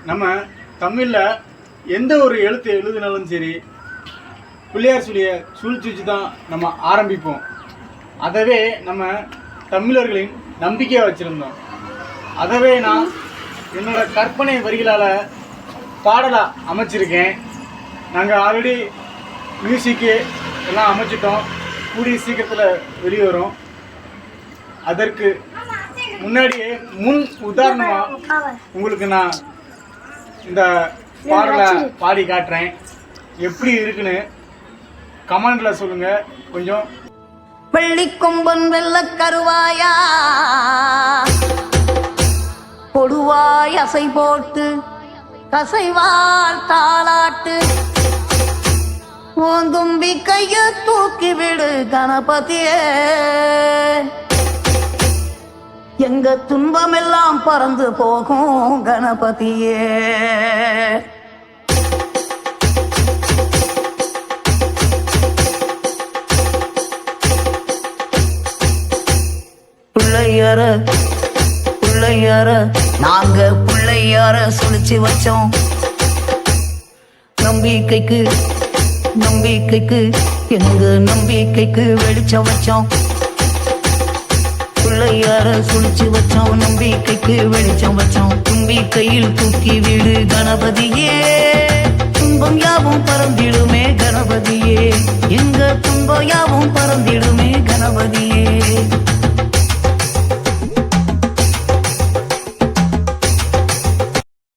நம்ம தமிழில் எந்த ஒரு எழுத்து எழுதினாலும் சரி பிள்ளையார் சொல்லிய சூழ்ச்சி வச்சு தான் நம்ம ஆரம்பிப்போம். அதவே நம்ம தமிழர்களின் நம்பிக்கையாக வச்சுருந்தோம். அதவே நான் என்னோட கற்பனை வரிகளால் பாடலாக அமைச்சிருக்கேன். நாங்கள் ஆல்ரெடி மியூசிக்கு எல்லாம் அமைச்சிட்டோம். கூடிய சீக்கிரத்தில் வெளிவரும். அதற்கு முன்னாடியே முன் உதாரணமாக உங்களுக்கு நான் இந்த பாடலை பாடி காட்டுறேன். எப்படி இருக்குன்னு கமெண்ட்ல சொல்லுங்க. கொஞ்சம் வெள்ளிக்கொம்பன் வெள்ள கருவாயா கொடுவாய் அசை போட்டு கசைவால் தாளாட்டு ஓந்தும்பி கைய தூக்கி விடு கணபதியே, எங்க துன்பமெல்லாம் பறந்து போகும் கணபதியே. பிள்ளையார நாங்க பிள்ளையார சுழிச்சு வச்சோம். நம்பிக்கைக்கு எங்க நம்பிக்கைக்கு வெளிச்சம் வச்சோம். பிள்ளையார சுழிச்சு வச்சோம், நம்பிக்கைக்கு வெளிச்சம் வச்சோம். தும்பிக்கையில் தூக்கி வீடு கணபதியே, துன்பம் யாவும் பறந்திடுமே கணபதியே, எங்க துன்பம் யாவும் பறந்திடுமே கணபதியே.